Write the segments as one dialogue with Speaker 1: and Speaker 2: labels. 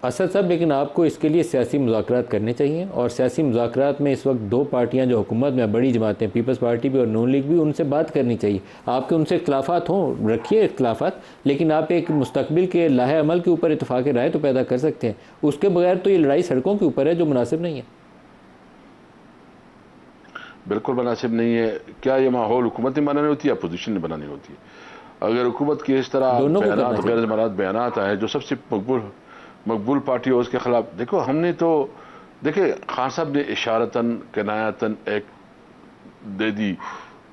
Speaker 1: असद साहब, लेकिन आपको इसके लिए सियासी मुज़ाकरात करने चाहिए, और सियासी मुज़ाकरात में इस वक्त दो पार्टियां जो हुकूमत में बड़ी जमातें, पीपल्स पार्टी भी और नून लीग भी, उनसे बात करनी चाहिए। आपके उनसे इख्तलाफात हों, रखिए इख्तलाफात, लेकिन आप एक मुस्तकबिल के लाहे अमल के ऊपर इतफाक़ राय तो पैदा कर सकते हैं। उसके बगैर तो ये लड़ाई सड़कों के ऊपर है, जो मुनासिब नहीं है।
Speaker 2: बिल्कुल मुनासिब नहीं है। क्या ये माहौल हुकूमत ने बनानी होती है या अपोजिशन ने बनानी होती है? अगर हुकूमत की इस तरह
Speaker 1: दोनों को करना
Speaker 2: बयानात,
Speaker 1: चाहिए।
Speaker 2: गैर ज़मानत बयानात आए, जो सबसे मकबूल पार्टी हो उसके खिलाफ, देखो हमने तो, देखिए खान साहब ने इशारतन किनायतन एक दे दी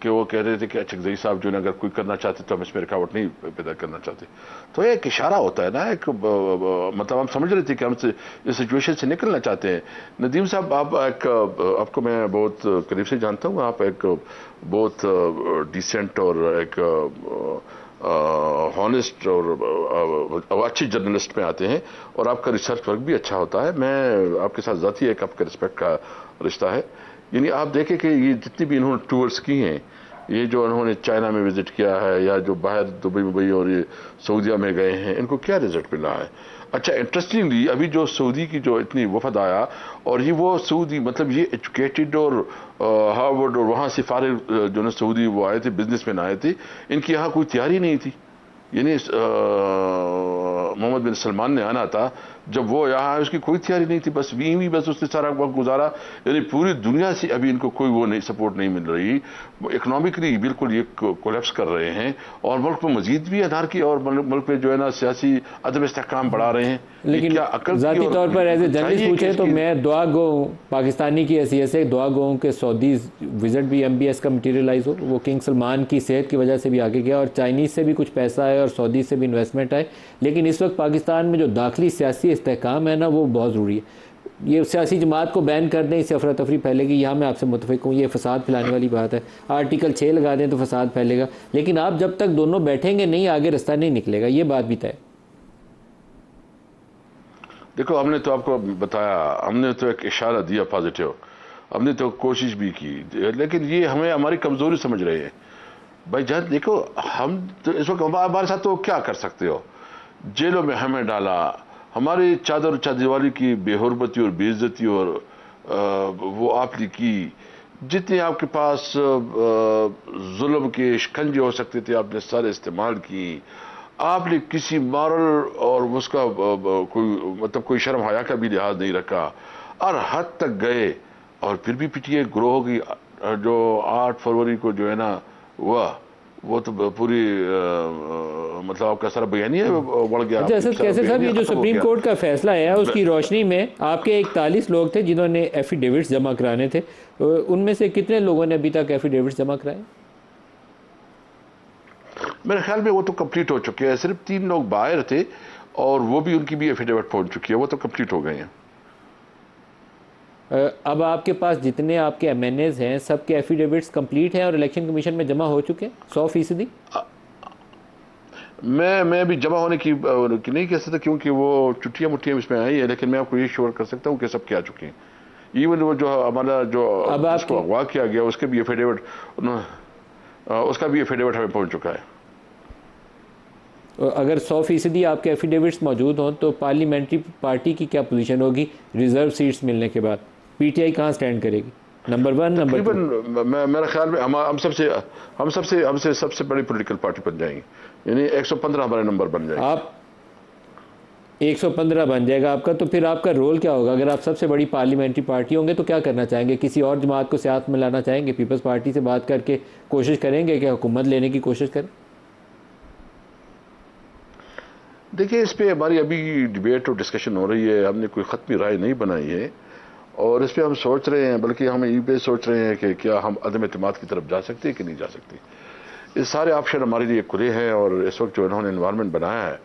Speaker 2: कि वो कह रहे थे कि चकजई साहब जो है अगर कोई करना चाहते तो हम इसमें रुकावट नहीं पैदा करना चाहते। तो ये एक इशारा होता है ना, एक मतलब हम समझ रहे थे कि हम इस सिचुएशन से निकलना चाहते हैं। नदीम साहब, आप एक, आपको मैं बहुत करीब से जानता हूँ, आप एक बहुत डिसेंट और एक हॉनेस्ट और अच्छी जर्नलिस्ट में आते हैं, और आपका रिसर्च वर्क भी अच्छा होता है। मैं आपके साथ ज़ाती एक आपका रिस्पेक्ट का रिश्ता है। यानी आप देखें कि ये जितनी भी इन्होंने टूर्स की हैं, ये जो उन्होंने चाइना में विजिट किया है या जो बाहर दुबई और ये सऊदीया में गए हैं, इनको क्या रिजल्ट मिला है? अच्छा, इंटरेस्टिंगली अभी जो सऊदी की जो इतनी वफद आया, और ये वो सऊदी मतलब ये एजुकेटेड और हार्वर्ड और वहाँ से फारिग जो ना सऊदी वो आए थे, बिजनेसमैन आए थे, इनकी यहाँ कोई तैयारी नहीं थी। यानी मोहम्मद बिन सलमान ने आना था, जब वो यहाँ आया उसकी कोई तैयारी नहीं थी, बस वी बस उसने सारा वक्त गुजारा। यानी पूरी दुनिया से अभी इनको कोई वो नहीं, सपोर्ट नहीं मिल रही। इकोनॉमिकली बिल्कुल ये कोलैप्स कर रहे हैं, और मुल्क में मजीद भी अनार की, और मुल्क में जो है ना सियासी अदम इस्तेहकाम बढ़ा रहे हैं।
Speaker 1: लेकिन
Speaker 2: क्या अकल
Speaker 1: ज़ाती तौर पर एज ए जर्नलिस्ट पूछे तो मैं दुआ गो पाकिस्तानी की हैसियत से दुआ गो के सऊदी विजिट भी MBS का मटीरियलाइज हो। वो किंग सलमान की सेहत की वजह से भी आगे गया, और चाइनीज़ से भी कुछ पैसा आए और सऊदी से भी इन्वेस्टमेंट आए। लेकिन इस वक्त पाकिस्तान में जो दाखिली सियासी इस्तेहकाम है ना, वो बहुत ज़रूरी है। ये सियासी जमात को बैन कर दें, इससे अफरा तफरी फैलेगी, यहाँ मैं आपसे मुतफिक हूँ। ये फसाद फैलाने वाली बात है। आर्टिकल 6 लगा दें तो फसाद फैलेगा, लेकिन आप जब तक दोनों बैठेंगे नहीं, आगे रास्ता नहीं निकलेगा। ये बात भी तय।
Speaker 2: देखो, हमने तो आपको बताया, हमने तो एक इशारा दिया पॉजिटिव, हमने तो कोशिश भी की, लेकिन ये हमें हमारी कमजोरी समझ रहे हैं। भाई जान, देखो हम तो इस वक्त हमारे साथ तो क्या कर सकते हो? जेलों में हमें डाला, हमारी चादर चादीवाली की बेहुरमती और बेइज्जती और वो आपने की, जितने आपके पास जुल्म के शिकंजे हो सकते थे आपने सारे इस्तेमाल की। आपने किसी मॉरल और उसका कोई मतलब कोई शर्म हया का भी लिहाज नहीं रखा, और हद तक गए, और फिर भी PTI ग्रो होगी। जो 8 फरवरी को जो है ना वो तो पूरी मतलब आपका सारा बयानी है बढ़ गया।
Speaker 1: अच्छा असद कैसे साहब, ये जो सुप्रीम कोर्ट का फैसला है उसकी रोशनी में आपके 41 लोग थे जिन्होंने एफिडेविट्स जमा कराने थे, उनमें से कितने लोगों ने अभी तक एफिडेविट्स जमा कराए?
Speaker 2: मेरे ख्याल में वो तो कंप्लीट हो चुके हैं। सिर्फ 3 लोग बाहर थे, और वो भी उनकी भी एफिडेविट पहुंच चुकी है, वो तो कंप्लीट हो गए हैं।
Speaker 1: अब आपके पास जितने आपके MNAs हैं, सबके एफिडेविट्स कंप्लीट हैं और इलेक्शन कमीशन में जमा हो चुके हैं 100%?
Speaker 2: मैं भी जमा होने की नहीं कह सकता, क्योंकि वो चुट्टियां इसमें आई है, लेकिन मैं आपको ये श्योर कर सकता हूँ कि सब क्या चुके हैं। इवन वो जो हमारा जो जिसको अगवा किया गया उसके भी एफिडेविट, उसका भी एफिडेविट हमें पहुंच चुका है।
Speaker 1: अगर 100% आपके एफिडेविट्स मौजूद हों तो पार्लियामेंट्री पार्टी की क्या पोजीशन होगी रिजर्व सीट्स मिलने के बाद? PTI कहाँ स्टैंड करेगी? Number 1, number 2?
Speaker 2: मेरा ख्याल में हमसे सबसे बड़ी पॉलिटिकल पार्टी बन जाएंगी। यानी 115 हमारे नंबर बन जाएंगे।
Speaker 1: आप 115 बन जाएगा आपका, तो फिर आपका रोल क्या होगा? अगर आप सबसे बड़ी पार्लियामेंट्री पार्टी होंगे तो क्या करना चाहेंगे? किसी और जमात को साथ में लाना चाहेंगे? पीपल्स पार्टी से बात करके कोशिश करेंगे कि हुकूमत लेने की कोशिश करें?
Speaker 2: देखिए, इस पे हमारी अभी डिबेट और डिस्कशन हो रही है, हमने कोई ख़त्मी राय नहीं बनाई है, और इस पे हम सोच रहे हैं, बल्कि हम ये पे सोच रहे हैं कि क्या हम अदम एतमाद की तरफ जा सकते हैं कि नहीं जा सकते। ये सारे ऑप्शन हमारे लिए खुले हैं, और इस वक्त जो इन्होंने इन्वायरमेंट बनाया है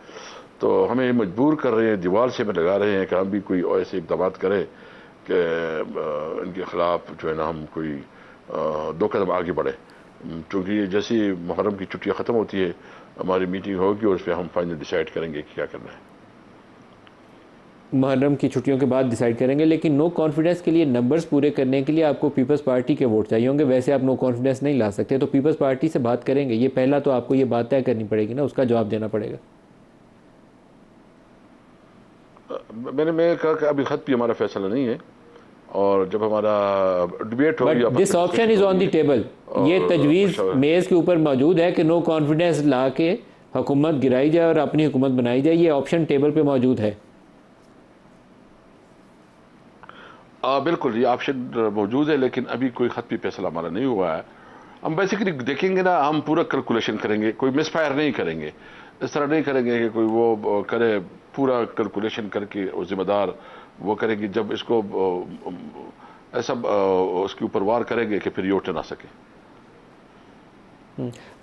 Speaker 2: तो हमें मजबूर कर रहे हैं, दीवार से हमें लगा रहे हैं कि हम भी कोई ऐसे इक़दाम करें कि इनके ख़िलाफ़ जो है ना हम कोई 2 कदम आगे बढ़े। क्योंकि जैसे मुहर्रम की छुट्टियाँ ख़त्म होती है, हमारी मीटिंग होगी और उस पर हम फाइनल डिसाइड करेंगे कि क्या करना है।
Speaker 1: मुहर्रम की छुट्टियों के बाद डिसाइड करेंगे, लेकिन नो कॉन्फिडेंस के लिए नंबर्स पूरे करने के लिए आपको पीपल्स पार्टी के वोट चाहिए होंगे। वैसे आप नो कॉन्फिडेंस नहीं ला सकते, तो पीपल्स पार्टी से बात करेंगे। ये पहला तो आपको ये बात तय करनी पड़ेगी ना, उसका जवाब देना पड़ेगा।
Speaker 2: मैंने कहा कि अभी खत भी हमारा फैसला नहीं है, और जब हमारा डिबेट होगी,
Speaker 1: but this option is on the table, ये तजवीज़
Speaker 2: और
Speaker 1: मेज़ के ऊपर मौजूद है कि नो कॉन्फिडेंस ला के हुकूमत गिराई जाए और अपनी हुकूमत बनाई जाए, ये ऑप्शन टेबल पे मौजूद है।
Speaker 2: बिल्कुल ये ऑप्शन मौजूद है, लेकिन अभी कोई खत भी फैसला हमारा नहीं हुआ है। हम बेसिकली देखेंगे ना, हम पूरा कैलकुलेशन करेंगे, कोई मिसफायर नहीं करेंगे, इस तरह नहीं करेंगे कि कोई वो करे, पूरा कैलकुलेशन करके वो जिम्मेदार वो करेंगे, जब इसको ऐसा उसके ऊपर वार करेंगे कि फिर ये उठ ना सके।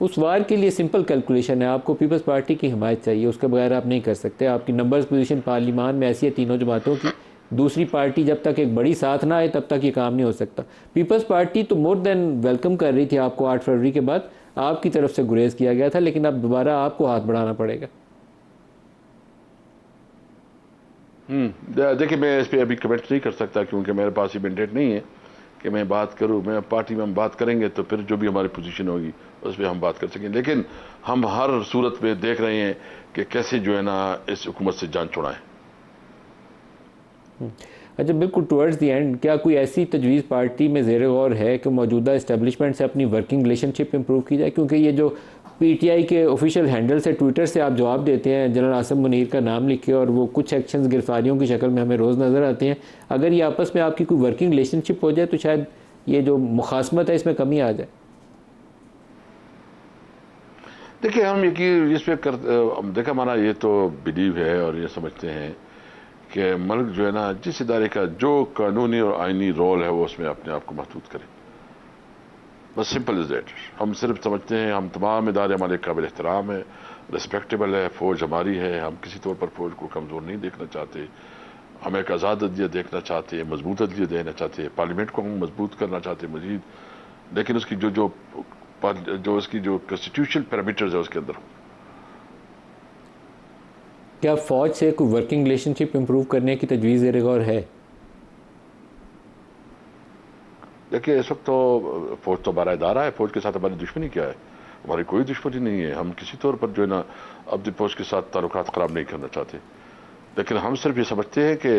Speaker 1: उस वार के लिए सिंपल कैलकुलेशन है, आपको पीपल्स पार्टी की हिमायत चाहिए, उसके बगैर आप नहीं कर सकते। आपकी नंबर्स पोजीशन पार्लियामान में ऐसी है तीनों जमातों की, दूसरी पार्टी जब तक एक बड़ी साथ ना आए तब तक ये काम नहीं हो सकता। पीपल्स पार्टी तो मोर देन वेलकम कर रही थी आपको, 8 फरवरी के बाद आपकी तरफ से गुरेज किया गया था, लेकिन अब दोबारा आपको हाथ बढ़ाना पड़ेगा।
Speaker 2: देखिए, मैं इस पर अभी कमेंट नहीं कर सकता, क्योंकि मेरे पास ये मैंडेट नहीं है कि मैं बात करूं। मैं पार्टी में हम बात करेंगे तो फिर जो भी हमारी पोजीशन होगी उस पर हम बात कर सकेंगे, लेकिन हम हर सूरत में देख रहे हैं कि कैसे जो है ना इस हुकूमत से जान छुड़ाएं।
Speaker 1: अच्छा, बिल्कुल टुवर्ड्स द एंड, क्या कोई ऐसी तजवीज़ पार्टी में ज़ेर गौर है कि मौजूदा इस्टेब्लिशमेंट से अपनी वर्किंग रिलेशनशिप इंप्रूव की जाए? क्योंकि ये जो पीटीआई के ऑफिशियल हैंडल से ट्विटर से आप जवाब देते हैं जनरल आसिम मुनीर का नाम लिख के, और वो कुछ एक्शंस गिरफ्तारियों की शक्ल में हमें रोज़ नज़र आते हैं, अगर ये आपस में आपकी कोई वर्किंग रिलेशनशिप हो जाए तो शायद ये जो मुखासमत है इसमें कमी आ जाए।
Speaker 2: देखिए, हम इस पे देखा, हमारा ये तो बिलीव है और ये समझते हैं कि मुल्क जो है ना, जिस इदारे का जो कानूनी और आइनी रोल है वो उसमें अपने आप को महदूद करे, बस सिंपल इज दैट। हम सिर्फ समझते हैं हम तमाम इदारे हमारे काबिल एहतराम है, रिस्पेक्टेबल है, फौज हमारी है, हम किसी तौर पर फौज को कमज़ोर नहीं देखना चाहते, हम एक आज़ाद अदलिया देखना चाहते हैं, मजबूत अदलिया देना चाहते हैं, पार्लियामेंट को हम मजबूत करना चाहते हैं मजीद, लेकिन उसकी जो उसकी जो कॉन्स्टिट्यूशनल पैरामीटर्स है उसके अंदर।
Speaker 1: क्या फ़ौज से कोई वर्किंग रिलेशनशिप इंप्रूव करने की तजवीज़ ज़ेर गौर है?
Speaker 2: देखिए, इस वक्त तो फौज तो हमारा इदारा है, फौज के साथ हमारी दुश्मनी क्या है? हमारी कोई दुश्मनी नहीं है, हम किसी तौर पर जो है ना अपनी फौज के साथ ताल्लुकात ख़राब नहीं करना चाहते, लेकिन हम सिर्फ ये समझते हैं कि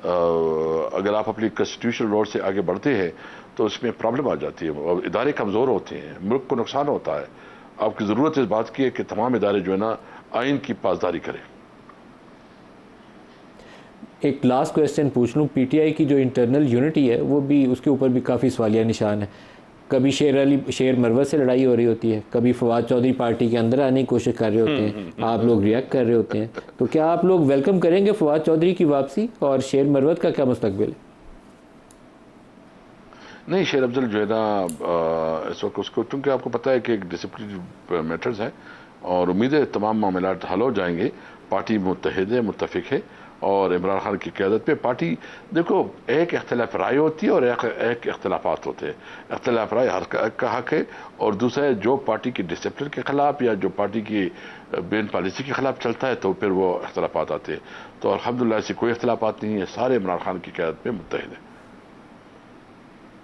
Speaker 2: अगर आप अपनी कॉन्स्टिट्यूशनल रोड से आगे बढ़ते हैं तो उसमें प्रॉब्लम आ जाती है और इदारे कमज़ोर होते हैं, मुल्क को नुकसान होता है। आपकी ज़रूरत इस बात की है कि तमाम इदारे जो है ना आइन की पासदारी करें।
Speaker 1: एक लास्ट क्वेश्चन पूछ लूँ, पीटीआई की जो इंटरनल यूनिटी है वो भी, उसके ऊपर भी काफ़ी सवालिया निशान है। कभी शेर मरवत से लड़ाई हो रही होती है, कभी फवाद चौधरी पार्टी के अंदर आने की कोशिश कर रहे होते हैं, आप लोग रिएक्ट कर रहे होते हैं, तो क्या आप लोग वेलकम करेंगे फवाद चौधरी की वापसी, और शेर मरवत का क्या मुस्तकबिल है?
Speaker 2: नहीं, शेर अफजल जो है ना इस वक्त उसको, क्योंकि आपको पता है कि एक डिसिप्लिन मैटर्स है और उम्मीद है तमाम मामलात हल हो जाएंगे। पार्टी मुत्तहिद है, मुत्तफिक है, और इमरान खान की क़यादत पे पार्टी, देखो, एक इख्तलाफ राय होती है और एक इख्तलाफात होते हैं। इख्तलाफ राय हर का हक है, और दूसरा है जो पार्टी की डिसिप्लिन के खिलाफ या जो पार्टी की बेन पॉलिसी के खिलाफ चलता है तो फिर वो इख्तलाफात आते हैं। तो अल्हम्दुलिल्लाह ऐसी कोई इख्तलाफात नहीं है, सारे इमरान खान की क़यादत पे मुत्तहिद है।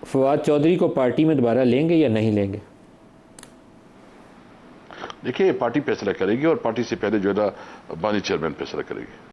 Speaker 1: फवाद चौधरी को पार्टी में दोबारा लेंगे या नहीं लेंगे?
Speaker 2: देखिए, पार्टी फैसला करेगी और पार्टी से पहले जो है ना बानी चेयरमैन फैसला करेगी।